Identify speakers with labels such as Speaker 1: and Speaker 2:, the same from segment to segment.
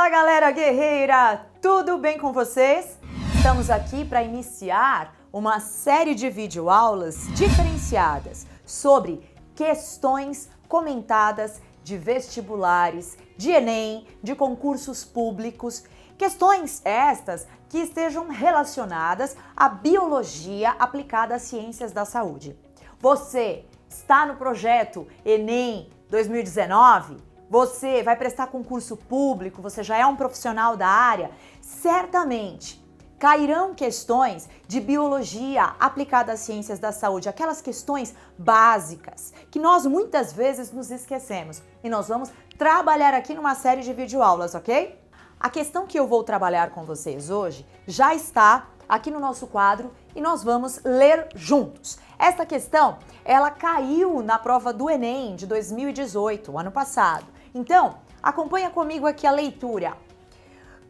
Speaker 1: Fala galera guerreira, tudo bem com vocês? Estamos aqui para iniciar uma série de videoaulas diferenciadas sobre questões comentadas de vestibulares, de Enem, de concursos públicos, questões estas que estejam relacionadas à biologia aplicada às ciências da saúde. Você está no projeto Enem 2019? Você vai prestar concurso público, você já é um profissional da área, certamente cairão questões de biologia aplicada às ciências da saúde, aquelas questões básicas que nós muitas vezes nos esquecemos. E nós vamos trabalhar aqui numa série de videoaulas, ok? A questão que eu vou trabalhar com vocês hoje já está aqui no nosso quadro e nós vamos ler juntos. Esta questão, ela caiu na prova do Enem de 2018, o ano passado. Então, acompanha comigo aqui a leitura.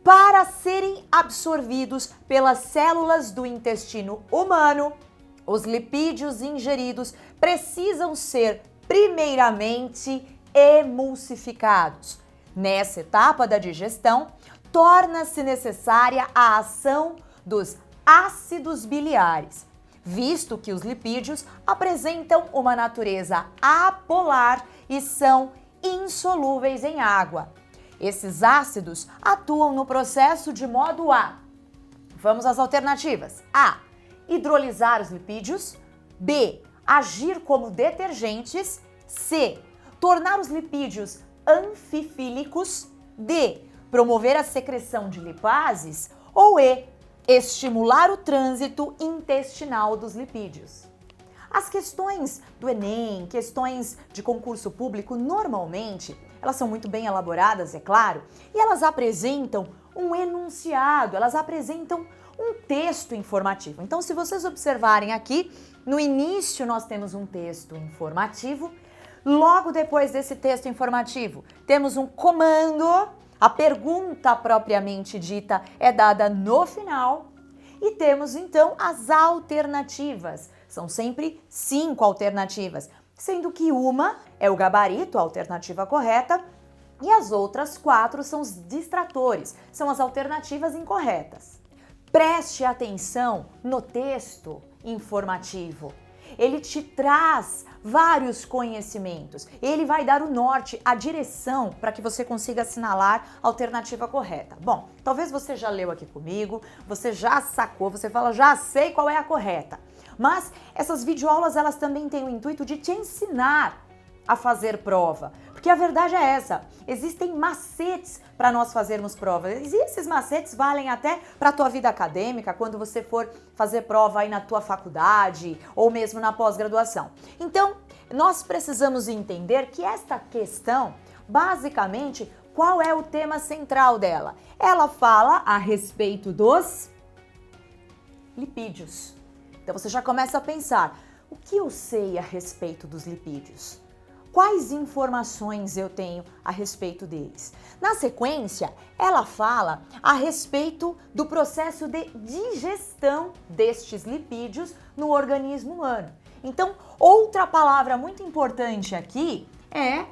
Speaker 1: Para serem absorvidos pelas células do intestino humano, os lipídios ingeridos precisam ser primeiramente emulsificados. Nessa etapa da digestão, torna-se necessária a ação dos ácidos biliares, visto que os lipídios apresentam uma natureza apolar e são insolúveis em água. Esses ácidos atuam no processo de modo a... Vamos às alternativas. A. Hidrolisar os lipídios. B. Agir como detergentes. C. Tornar os lipídios anfifílicos. D. Promover a secreção de lipases. Ou E. Estimular o trânsito intestinal dos lipídios. As questões do Enem, questões de concurso público, normalmente, elas são muito bem elaboradas, é claro, e elas apresentam um enunciado, elas apresentam um texto informativo. Então, se vocês observarem aqui, no início nós temos um texto informativo, logo depois desse texto informativo, temos um comando, a pergunta propriamente dita é dada no final, e temos então as alternativas. São sempre 5 alternativas, sendo que uma é o gabarito, a alternativa correta, e as outras 4 são os distratores, são as alternativas incorretas. Preste atenção no texto informativo. Ele te traz vários conhecimentos. Ele vai dar o norte, a direção para que você consiga assinalar a alternativa correta. Bom, talvez você já leu aqui comigo, você já sacou, você fala, já sei qual é a correta. Mas essas videoaulas, elas também têm o intuito de te ensinar a fazer prova. Porque a verdade é essa, existem macetes para nós fazermos prova. E esses macetes valem até para a tua vida acadêmica, quando você for fazer prova aí na tua faculdade ou mesmo na pós-graduação. Então, nós precisamos entender que esta questão, basicamente, qual é o tema central dela? Ela fala a respeito dos lipídios. Então você já começa a pensar, o que eu sei a respeito dos lipídios? Quais informações eu tenho a respeito deles? Na sequência, ela fala a respeito do processo de digestão destes lipídios no organismo humano. Então, outra palavra muito importante aqui é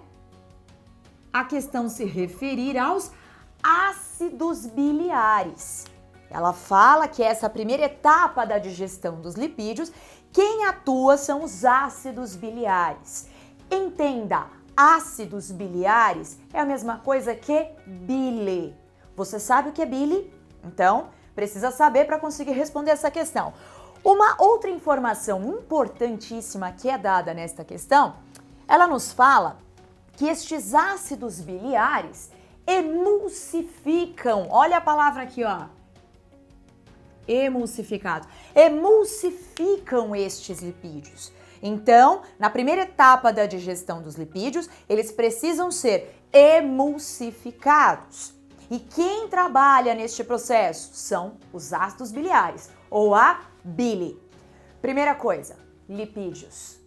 Speaker 1: a questão se referir aos ácidos biliares. Ela fala que essa primeira etapa da digestão dos lipídios, quem atua são os ácidos biliares. Entenda, ácidos biliares é a mesma coisa que bile. Você sabe o que é bile? Então, precisa saber para conseguir responder essa questão. Uma outra informação importantíssima que é dada nesta questão, ela nos fala que estes ácidos biliares emulsificam, olha a palavra aqui, ó, emulsificado, emulsificam estes lipídios. Então, na primeira etapa da digestão dos lipídios, eles precisam ser emulsificados. E quem trabalha neste processo são os ácidos biliares, ou a bile. Primeira coisa, lipídios,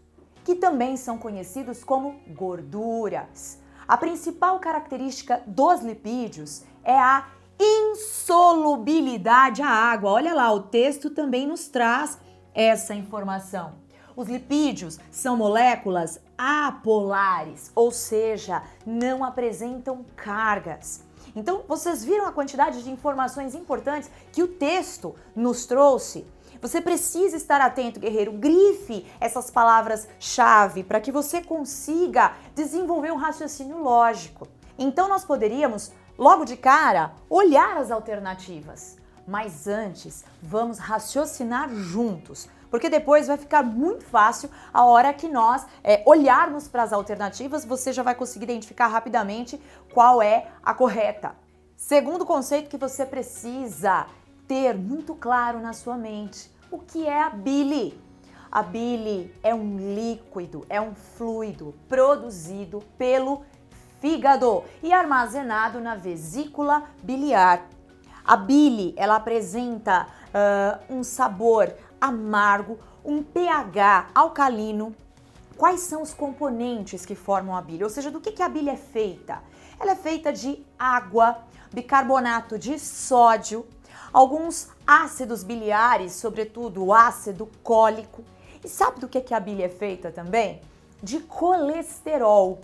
Speaker 1: que também são conhecidos como gorduras. A principal característica dos lipídios é a insolubilidade à água. Olha lá, o texto também nos traz essa informação. Os lipídios são moléculas apolares, ou seja, não apresentam cargas. Então, vocês viram a quantidade de informações importantes que o texto nos trouxe? Você precisa estar atento, guerreiro. Grife essas palavras-chave para que você consiga desenvolver um raciocínio lógico. Então, nós poderíamos, logo de cara, olhar as alternativas. Mas antes, vamos raciocinar juntos, porque depois vai ficar muito fácil a hora que nós olharmos para as alternativas, você já vai conseguir identificar rapidamente qual é a correta. Segundo conceito que você precisa ter muito claro na sua mente, o que é a bile? A bile é um líquido, é um fluido produzido pelo fígado e armazenado na vesícula biliar. A bile, ela apresenta um sabor amargo, um pH alcalino. Quais são os componentes que formam a bile? Ou seja, do que a bile é feita? Ela é feita de água, bicarbonato de sódio, alguns ácidos biliares, sobretudo o ácido cólico. E sabe do que a bile é feita também? De colesterol,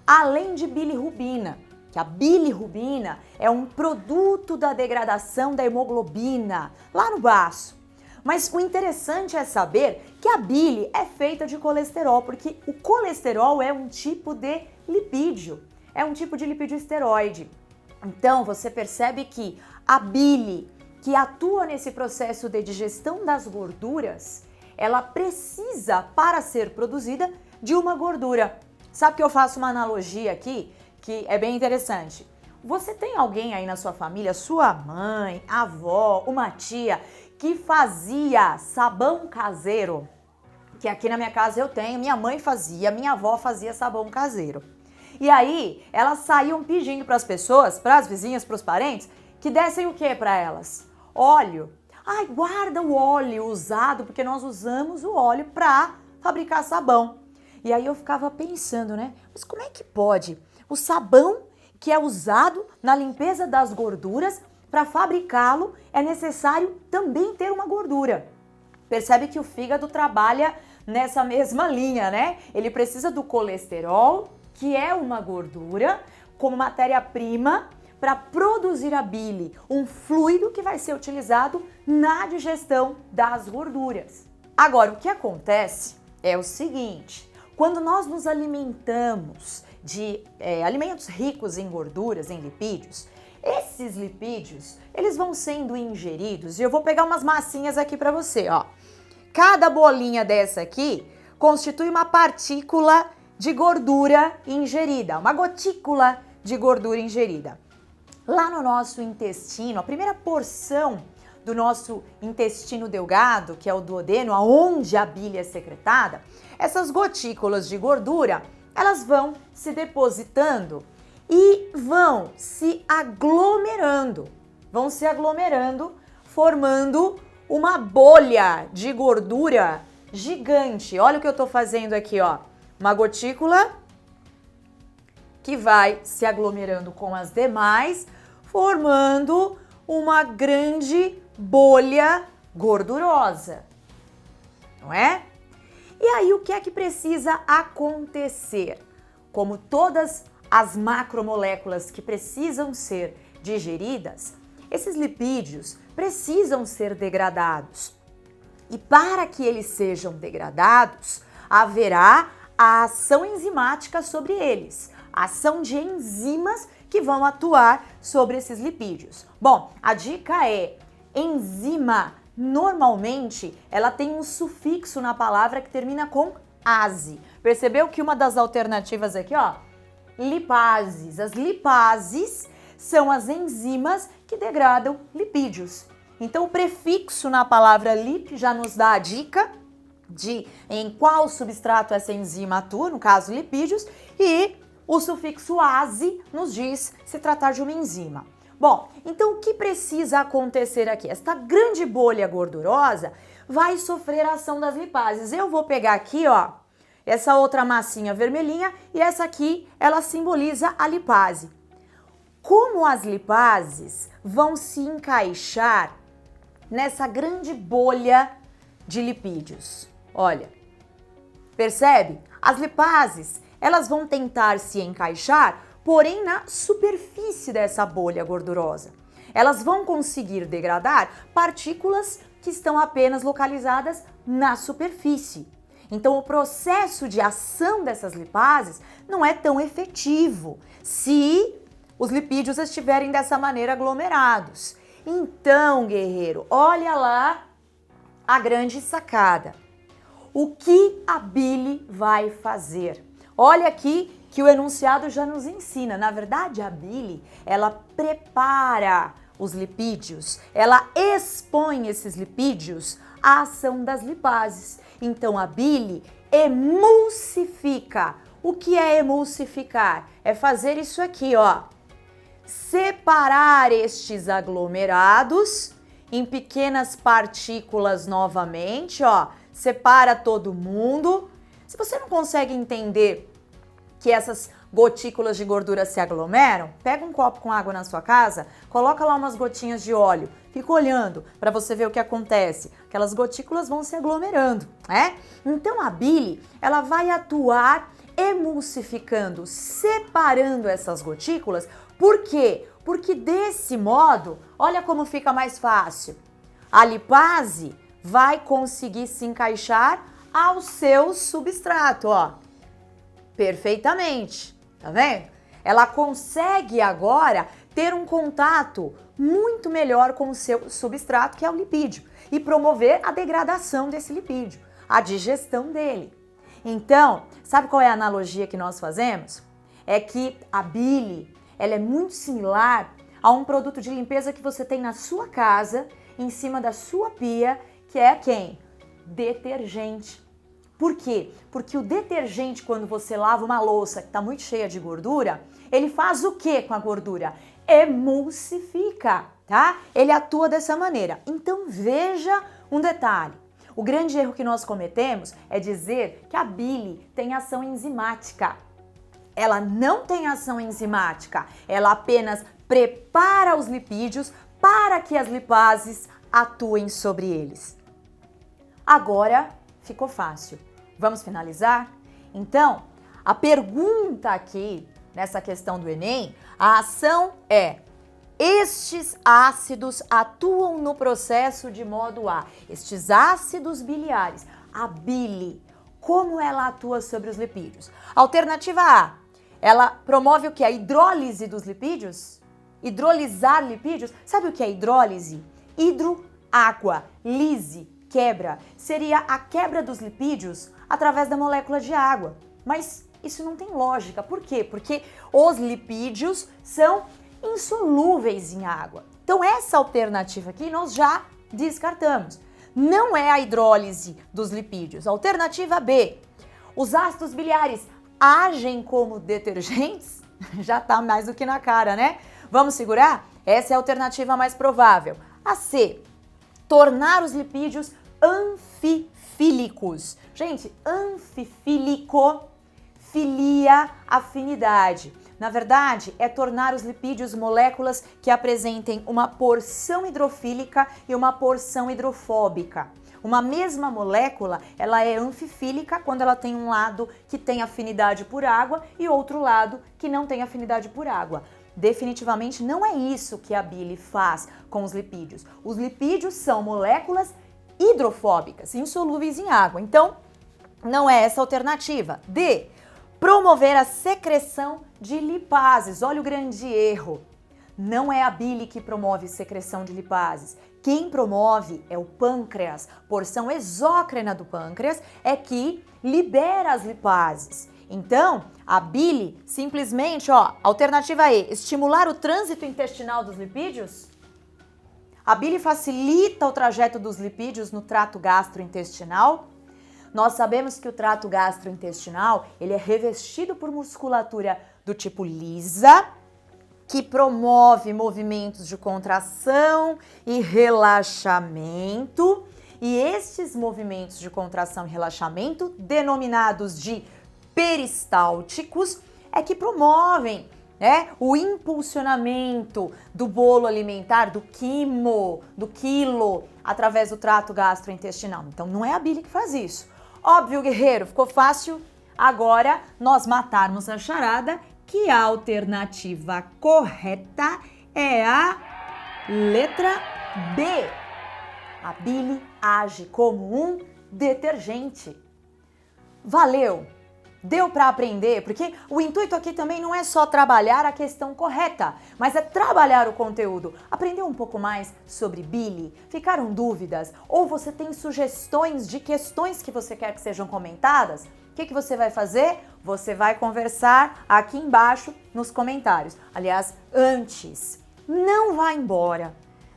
Speaker 1: além de bilirrubina. Que a bilirrubina é um produto da degradação da hemoglobina lá no baço. Mas o interessante é saber que a bile é feita de colesterol, porque o colesterol é um tipo de lipídio, é um tipo de lipídio esteroide. Então você percebe que a bile, que atua nesse processo de digestão das gorduras, ela precisa, para ser produzida, de uma gordura. Sabe que eu faço uma analogia aqui? Que é bem interessante. Você tem alguém aí na sua família, sua mãe, avó, uma tia, que fazia sabão caseiro? Que aqui na minha casa eu tenho, minha mãe fazia, minha avó fazia sabão caseiro. E aí, elas saíam pedindo para as pessoas, para as vizinhas, para os parentes, que dessem o que para elas? Óleo. Ai, guarda o óleo usado, porque nós usamos o óleo para fabricar sabão. E aí eu ficava pensando, né? Mas como é que pode? O sabão que é usado na limpeza das gorduras, para fabricá-lo é necessário também ter uma gordura. Percebe que o fígado trabalha nessa mesma linha, né? Ele precisa do colesterol, que é uma gordura, como matéria-prima para produzir a bile, um fluido que vai ser utilizado na digestão das gorduras. Agora, o que acontece é o seguinte: quando nós nos alimentamos de alimentos ricos em gorduras, em lipídios, esses lipídios, eles vão sendo ingeridos, e eu vou pegar umas massinhas aqui para você, ó. Cada bolinha dessa aqui constitui uma partícula de gordura ingerida, uma gotícula de gordura ingerida. Lá no nosso intestino, a primeira porção do nosso intestino delgado, que é o duodeno, aonde a bile é secretada, essas gotículas de gordura, elas vão se depositando e vão se aglomerando, formando uma bolha de gordura gigante. Olha o que eu tô fazendo aqui, ó. Uma gotícula que vai se aglomerando com as demais, formando uma grande bolha gordurosa, não é? E aí o que é que precisa acontecer? Como todas as macromoléculas que precisam ser digeridas, esses lipídios precisam ser degradados. E para que eles sejam degradados, haverá a ação enzimática sobre eles, a ação de enzimas que vão atuar sobre esses lipídios. Bom, a dica é: enzima, normalmente, ela tem um sufixo na palavra que termina com ase. Percebeu que uma das alternativas aqui, ó, lipases. As lipases são as enzimas que degradam lipídios. Então, o prefixo na palavra lip já nos dá a dica de em qual substrato essa enzima atua, no caso lipídios, e o sufixo ase nos diz se tratar de uma enzima. Bom, então o que precisa acontecer aqui? Esta grande bolha gordurosa vai sofrer a ação das lipases. Eu vou pegar aqui, ó, essa outra massinha vermelhinha e essa aqui, ela simboliza a lipase. Como as lipases vão se encaixar nessa grande bolha de lipídios? Olha, percebe? As lipases, elas vão tentar se encaixar porém na superfície dessa bolha gordurosa. Elas vão conseguir degradar partículas que estão apenas localizadas na superfície. Então, o processo de ação dessas lipases não é tão efetivo se os lipídios estiverem dessa maneira aglomerados. Então, guerreiro, olha lá a grande sacada. O que a bile vai fazer? Olha aqui que o enunciado já nos ensina. Na verdade, a bile, ela prepara os lipídios, ela expõe esses lipídios à ação das lipases. Então, a bile emulsifica. O que é emulsificar? É fazer isso aqui, ó. Separar estes aglomerados em pequenas partículas novamente, ó. Separa todo mundo. Se você não consegue entender que essas gotículas de gordura se aglomeram, pega um copo com água na sua casa, coloca lá umas gotinhas de óleo, fica olhando para você ver o que acontece. Aquelas gotículas vão se aglomerando, né? Então a bile, ela vai atuar emulsificando, separando essas gotículas. Por quê? Porque desse modo, olha como fica mais fácil. A lipase vai conseguir se encaixar ao seu substrato, ó. Perfeitamente, tá vendo? Ela consegue agora ter um contato muito melhor com o seu substrato, que é o lipídio, e promover a degradação desse lipídio, a digestão dele. Então, sabe qual é a analogia que nós fazemos? É que a bile, ela é muito similar a um produto de limpeza que você tem na sua casa, em cima da sua pia, que é quem? Detergente. Por quê? Porque o detergente, quando você lava uma louça que está muito cheia de gordura, ele faz o quê com a gordura? Emulsifica, tá? Ele atua dessa maneira. Então veja um detalhe. O grande erro que nós cometemos é dizer que a bile tem ação enzimática. Ela não tem ação enzimática, ela apenas prepara os lipídios para que as lipases atuem sobre eles. Agora ficou fácil. Vamos finalizar? Então, a pergunta aqui, nessa questão do Enem, a ação é: estes ácidos atuam no processo de modo A. Estes ácidos biliares, a bile, como ela atua sobre os lipídios? Alternativa A, ela promove o que? A hidrólise dos lipídios? Hidrolisar lipídios? Sabe o que é hidrólise? Hidro, água, lise, quebra. Seria a quebra dos lipídios através da molécula de água. Mas isso não tem lógica. Por quê? Porque os lipídios são insolúveis em água. Então essa alternativa aqui nós já descartamos. Não é a hidrólise dos lipídios. Alternativa B, os ácidos biliares agem como detergentes? Já tá mais do que na cara, né? Vamos segurar? Essa é a alternativa mais provável. A C, tornar os lipídios anfifílicos. Gente, anfifílico, filia, afinidade. Na verdade, é tornar os lipídios moléculas que apresentem uma porção hidrofílica e uma porção hidrofóbica. Uma mesma molécula, ela é anfifílica quando ela tem um lado que tem afinidade por água e outro lado que não tem afinidade por água. Definitivamente não é isso que a bile faz com os lipídios. Os lipídios são moléculas hidrofóbicas, insolúveis em água. Então, não é essa a alternativa. D, promover a secreção de lipases. Olha o grande erro. Não é a bile que promove secreção de lipases. Quem promove é o pâncreas. Porção exócrina do pâncreas é que libera as lipases. Então, a bile simplesmente, ó, alternativa E, estimular o trânsito intestinal dos lipídios. A bile facilita o trajeto dos lipídios no trato gastrointestinal. Nós sabemos que o trato gastrointestinal, ele é revestido por musculatura do tipo lisa, que promove movimentos de contração e relaxamento. E estes movimentos de contração e relaxamento, denominados de peristálticos, é que promovem, né, o impulsionamento do bolo alimentar, do quilo, através do trato gastrointestinal. Então não é a bile que faz isso. Óbvio, guerreiro, ficou fácil agora nós matarmos a charada que a alternativa correta é a letra B. A bile age como um detergente. Valeu! Deu para aprender? Porque o intuito aqui também não é só trabalhar a questão correta, mas é trabalhar o conteúdo. Aprender um pouco mais sobre bile? Ficaram dúvidas? Ou você tem sugestões de questões que você quer que sejam comentadas? O que você vai fazer? Você vai conversar aqui embaixo nos comentários. Aliás, antes, não vá embora.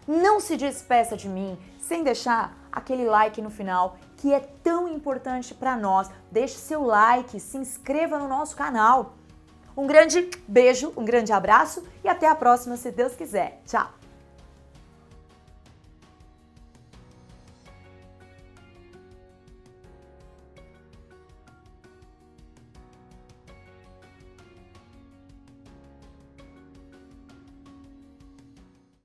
Speaker 1: Não se despeça de mim sem deixar aquele like no final, que é tão importante para nós. Deixe seu like, se inscreva no nosso canal. Um grande beijo, um grande abraço e até a próxima, se Deus quiser. Tchau!